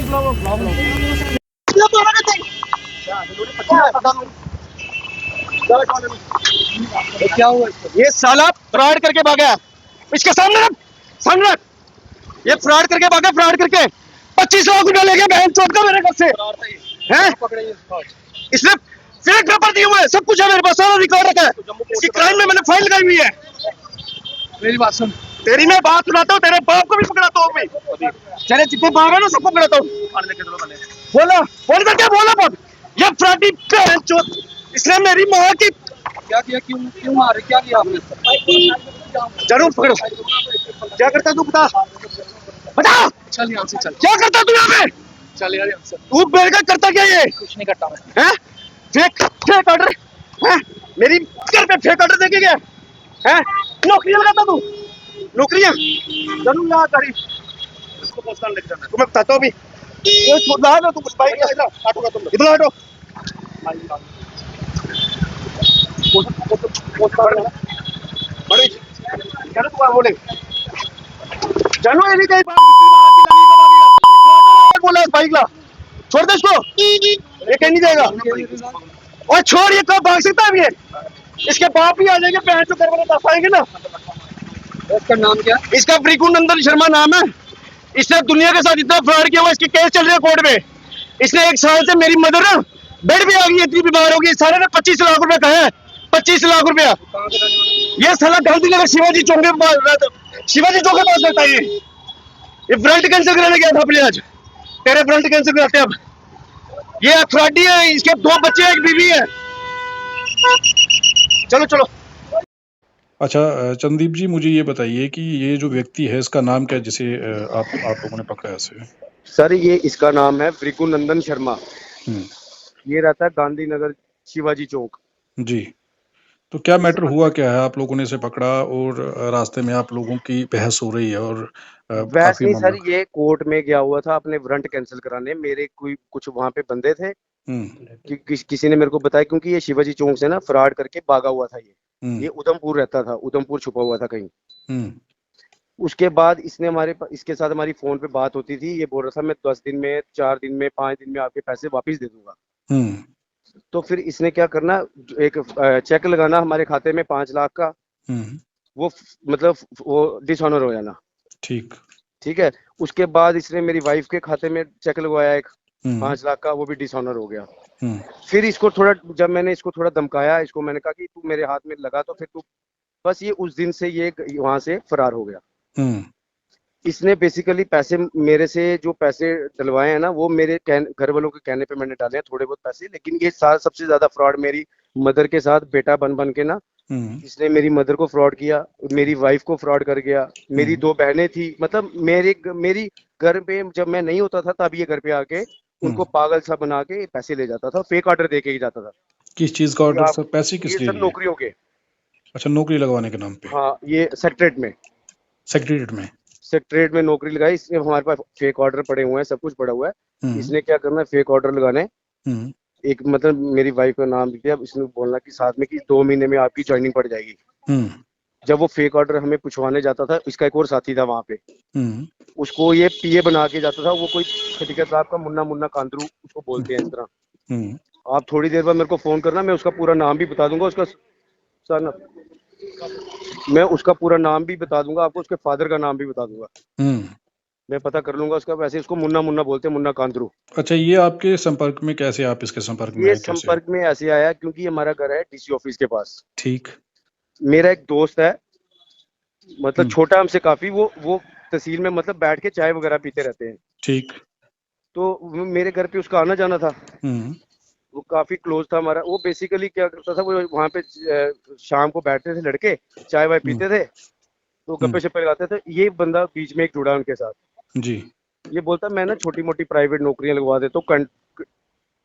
क्या हुआ? ये साला फ्रॉड करके भागा। इसके सामने रख, सामने रख। ये फ्रॉड करके भागा, फ्रॉड करके 25 लाख रुपया ले गया बहन चोद का मेरे घर से। हैं? इसने फेक पेपर दिए हुए हैं, सब कुछ है मेरे पास, सारा रिकॉर्ड रखा है। इसकी क्राइम में मैंने फाइल लगाई हुई है। मेरी बात सुन, तेरी मैं बात सुनाता हूँ, तेरे बाप को भी पकड़ाता हूँ मैं। तेरे जितने बाप है ना सबको पकड़ाता हूँ। बोला बोल करके बोला बहुत। ये फ्रॉडी बहन चोद, इसने मेरी माँ की क्या किया? क्यों मारे? क्या किया आपने? जरूर पकड़ो। क्या करता तू बता, बता चल यहाँ से, चल क्या करता तू यहाँ पे? चल यार यहाँ से। तू बेलका करता क्या ये? कुछ नहीं करता मैं। हैं? फेक ऑर्डर हैं? मेरी घर पे फेक ऑर्डर देके गया हैं? नौकरियां लगाता तू, नौकरियां जरूर यहाँ करी। इसको पोस्टर लेके जाना, तुम्हें बताता हूँ अभी। ये छोड़ रहा है तू, कुछ बाइक का ऑटो का, तुम इधर ऑटो बड़ी जानू तू बोले जानू ये नहीं कहीं बोला बाइक ला, छोड़ दे इसको, ये कहीं नहीं जाएगा। और छोड़, ये कब भाग सकता है? ये इसके बाप ही आ जाएंगे, बहन जो घर वाले दस आएंगे ना। इसका नाम क्या? इसका ब्रिकू नंदन शर्मा नाम है। इसने दुनिया के साथ इतना फ्रॉड किया हुआ, इसके केस चल रहे हैं कोर्ट में। इसने 1 साल से मेरी मदर ना बेड पे आ गई, इतनी बीमार हो गई। सारे ने 25 लाख रुपए कहे हैं, 25 लाख रुपया। ये साला गांधी नगर शिवाजी चौक के पास रहता है। ये ब्लड कैंसर कराने गया था अपने आज, तेरे ब्लड कैंसर कराते अब। ये अथॉरिटी है, इसके 2 बच्चे हैं, एक बीवी है। चलो चलो। अच्छा चंदीप जी, मुझे ये बताइए कि ये जो व्यक्ति है इसका नाम क्या है जिसे आप लोगों ने पकड़ा है इसे? सर ये इसका नाम है ब्रिकू नंदन शर्मा। ये रहता है गांधी नगर शिवाजी चौक। जी, तो क्या मैटर हुआ, क्या है? आप लोगों ने इसे पकड़ा और रास्ते में आप लोगों की बहस हो रही है और बहस काफी नहीं मामला। सर, ये कोर्ट में गया हुआ था अपने वारंट कैंसिल कराने। मेरे कोई कुछ वहां पे बंदे थे किसी ने मेरे को बताया, क्योंकि ये शिवाजी चौक से ना फ्रॉड करके भागा हुआ था। ये उधमपुर रहता था, उधमपुर छुपा हुआ था कहीं। उसके बाद इसके साथ हमारी फोन पे बात होती थी। ये बोल रहा था मैं 10 दिन में, 4 दिन में, 5 दिन में आपके पैसे वापस दे दूंगा। तो फिर इसने क्या करना, एक चेक लगाना हमारे खाते में 5 लाख का। वो मतलब वो डिसऑनर हो जाना। ठीक है। उसके बाद इसने मेरी वाइफ के खाते में चेक लगवाया एक 5 लाख का, वो भी डिसऑनर हो गया। फिर इसको थोड़ा, जब मैंने इसको थोड़ा धमकाया, इसको मैंने कहा कि तू मेरे हाथ में लगा तो फिर तू, बस ये उस दिन से ये वहां से फरार हो गया। इसने बेसिकली पैसे मेरे से, जो पैसे डलवाए हैं ना, वो मेरे घर वालों के कहने पे मैंने डाले हैं थोड़े बहुत पैसे। लेकिन ये सबसे ज्यादा फ्रॉड मेरी मदर के साथ बेटा बन के ना, इसने मेरी मदर को फ्रॉड किया, मेरी वाइफ को फ्रॉड कर गया। मेरी 2 बहनें थी, मतलब मेरी घर पे जब मैं नहीं होता था तब ये घर पे आके उनको पागल सा बना के पैसे ले जाता था, फेक ऑर्डर दे के ही जाता था। किस चीज का ऑर्डर सर? पैसे किस ये लिए सब लिए? नौकरियों के। अच्छा, नौकरी लगवाने के नाम पे? हाँ, ये सेक्रेटरीट में? सेक्रेटरीट में नौकरी लगाई इसने। हमारे पास फेक ऑर्डर पड़े हुए हैं, सब कुछ पड़ा हुआ है। इसने क्या करना है, फेक ऑर्डर लगाने। एक मतलब मेरी वाइफ का नाम दिया, इसने बोलना कि साथ में कि 2 महीने में आपकी ज्वाइनिंग पड़ जाएगी। जब वो फेक ऑर्डर हमें पूछवाने जाता था, इसका एक और साथी था वहां पे, उसको ये पीए बना के जाता था। वो कोई खटीका साहब का मुन्ना कांदरू उसको बोलते हैं इस तरह। आप थोड़ी देर बाद मेरे को फोन करना, मैं उसका पूरा नाम भी बता दूंगा। उसका सर, मैं उसका पूरा नाम भी बता दूंगा आपको, उसके फादर का नाम भी बता दूंगा। मैं पता कर लूंगा उसका। वैसे इसको मुन्ना बोलते हैं, मुन्ना कांदरू। अच्छा, ये आपके संपर्क में कैसे, आप इसके संपर्क में ये आए कैसे? संपर्क में ऐसे आया क्योंकि हमारा घर है डीसी ऑफिस के पास। ठीक। मेरा एक दोस्त है, मतलब छोटा हमसे काफी, वो तहसील में मतलब बैठ के चाय वगैरह पीते रहते हैं। ठीक। तो मेरे घर पे उसका आना जाना था। वो काफी क्लोज था हमारा। वो बेसिकली क्या करता था, वो वहाँ पे शाम को बैठते थे लड़के, चाय वाय पीते थे, तो गप्पे शप्पे लगाते थे। ये बंदा बीच में एक जुड़ा उनके साथ जी। ये बोलता मैं ना छोटी मोटी प्राइवेट नौकरियां लगवा देता हूँ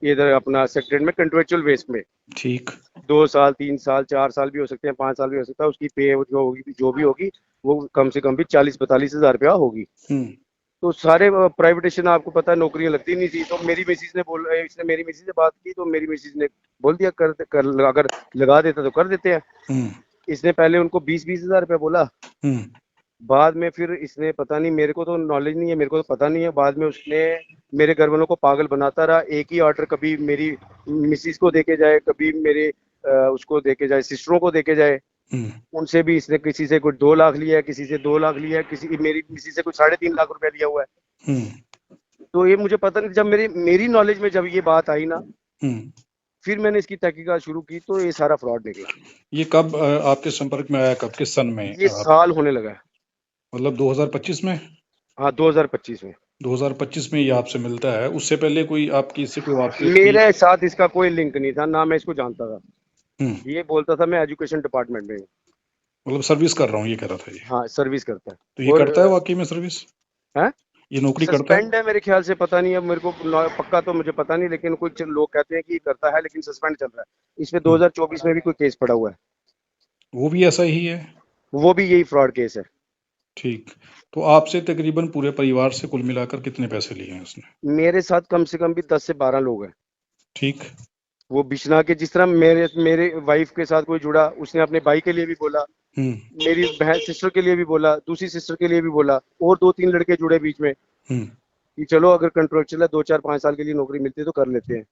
इधर अपना सेक्रेटरीट में, कंट्रेक्चुअल बेस में। ठीक। 2 साल 3 साल 4 साल भी हो सकते हैं, 5 साल भी हो सकता है। उसकी पे जो भी होगी वो कम से कम भी 40-42 हजार रुपया होगी। तो सारे प्राइवेटेशन आपको पता है नौकरियां लगती नहीं थी। तो मेरी मिसिज ने इसने मेरी मिसिज से बात की, तो मेरी मिसिज ने बोल दिया अगर लगा देता तो कर देते हैं। इसने पहले उनको 20-20 हजार रुपया बोला। बाद में फिर इसने पता नहीं, मेरे को तो नॉलेज नहीं है, मेरे को तो पता नहीं है, बाद में उसने मेरे घर वालों को पागल बनाता रहा। एक ही ऑर्डर कभी मेरी मिसिस को देके जाए, कभी मेरे उसको देके जाए, सिस्टरों को देके जाए। उनसे भी इसने किसी से कुछ 2 लाख लिया है, किसी से 2 लाख लिया है, किसी मेरी मिसिस से कुछ 3.5 लाख रुपया लिया हुआ है। तो ये मुझे पता नहीं, जब मेरी नॉलेज में जब ये बात आई ना, फिर मैंने इसकी तहकीकात शुरू की तो ये सारा फ्रॉड निकला। ये कब आपके संपर्क में आया, कब, किस सन में? ये साल होने लगा है, मतलब 2025 में? हाँ 2025 में। 2025 में ये आपसे मिलता है, उससे पहले कोई आपकी इससे कोई वापसी? मेरे साथ इसका कोई लिंक नहीं था, ना मैं इसको जानता था। ये बोलता था मैं एजुकेशन डिपार्टमेंट में हूँ, मतलब सर्विस कर रहा हूँ, ये कह रहा था ये। हाँ सर्विस करता है। तो ये करता है वाकई में सर्विस? है, ये नौकरी करता है? सस्पेंड है मेरे ख्याल से, पता नहीं, अब मेरे को पक्का तो मुझे पता नहीं, लेकिन कुछ लोग कहते हैं कि करता है, लेकिन सस्पेंड चल रहा है। इसमें 2024 में भी कोई केस पड़ा हुआ है, वो भी ऐसा ही है? वो भी यही फ्रॉड केस है। ठीक। तो आपसे तकरीबन पूरे परिवार से कुल मिलाकर कितने पैसे लिए हैं उसने? मेरे साथ कम से कम भी 10 से 12 लोग हैं। ठीक। वो बिछना के, जिस तरह मेरे वाइफ के साथ कोई जुड़ा, उसने अपने भाई के लिए भी बोला, मेरी बहन सिस्टर के लिए भी बोला, दूसरी सिस्टर के लिए भी बोला, और 2-3 लड़के जुड़े बीच में कि चलो अगर कंट्रोचुअल है, 2-4-5 साल के लिए नौकरी मिलती है तो कर लेते हैं।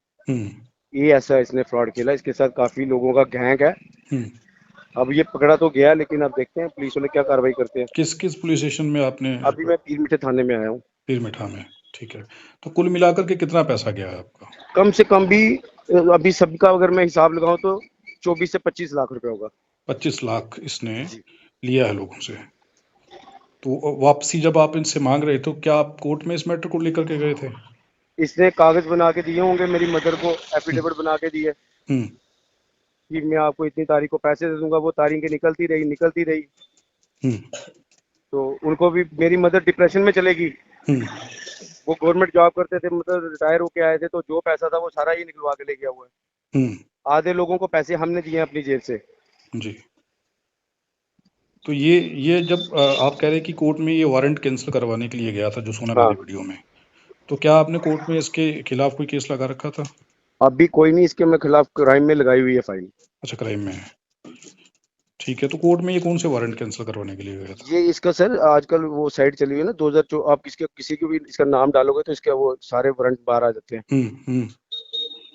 ये ऐसा इसने फ्रॉड किया। इसके साथ काफी लोगों का गैंग है। अब ये पकड़ा तो गया, लेकिन अब देखते हैं पुलिस वाले क्या कार्रवाई करते हैं। किस किस पुलिस स्टेशन में आपने? अभी मैं पीर मीठे थाने में आया हूँ। पीर मीठा में, ठीक है। तो कुल मिलाकर के कितना पैसा गया है आपका? कम से कम भी अभी सबका अगर मैं हिसाब लगाऊं तो 24 से 25 लाख रुपए होगा। 25 लाख इसने लिया है लोगों से। तो वापसी जब आप इनसे मांग रहे तो क्या आप कोर्ट में इस मैटर को लेकर के गए थे? इसने कागज बना के दिए होंगे मेरी मदर को, एफिडेविट बना के दिए कि मैं आपको इतनी तारीख को पैसे दे दूंगा। वो तारीखें निकलती रही। तो उनको भी, मेरी मदर डिप्रेशन में चलेगी। वो गवर्नमेंट जॉब करते थे, मतलब रिटायर होके आए थे, तो जो पैसा था वो सारा ही निकलवा के ले गया हुआ है। आधे लोगों को पैसे हमने दिए अपनी जेब से। जी। तो ये जब आप कह रहे हैं कि कोर्ट में ये वारंट कैंसिल करवाने के लिए गया था, जो सुना मैंने वीडियो में, तो क्या आपने कोर्ट में इसके खिलाफ कोई केस लगा रखा था? अभी कोई नहीं, इसके मैं खिलाफ क्राइम में लगाई हुई है फाइल। अच्छा, क्राइम में है, ठीक है। तो कोर्ट में ये कौन से वारंट कैंसिल करवाने के लिए गया था? ये इसका सर, आजकल वो साइट चली हुई है ना 2004, आप किसी को भी इसका नाम डालोगे तो इसके वो सारे वारंट बाहर आ जाते हैं।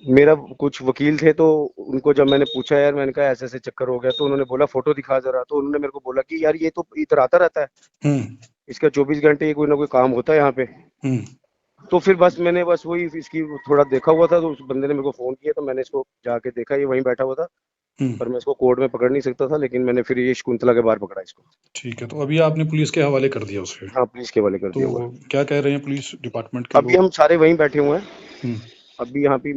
मेरा कुछ वकील थे, तो उनको जब मैंने पूछा, यार मैंने कहा ऐसे ऐसे चक्कर हो गया, तो उन्होंने बोला फोटो दिखा जरा। तो उन्होंने मेरे को बोला कि यार ये तो इधर आता रहता है, इसका 24 घंटे कोई ना कोई काम होता है यहाँ पे। तो फिर बस मैंने वही इसकी थोड़ा देखा हुआ था, तो उस बंदे ने मेरे को फोन किया, तो मैंने इसको जाके देखा, ये वहीं बैठा हुआ था। पर मैं इसको कोर्ट में पकड़ नहीं सकता था, लेकिन मैंने फिर ये शकुंतला के बाहर पकड़ा इसको। ठीक है। तो अभी आपने पुलिस के हवाले कर दिया उसे? हाँ, पुलिस के हवाले कर दिया हुआ। तो क्या कह रहे हैं पुलिस डिपार्टमेंट के अभी लोग? हम सारे वहीं बैठे हुए हैं। अभी यहाँ पे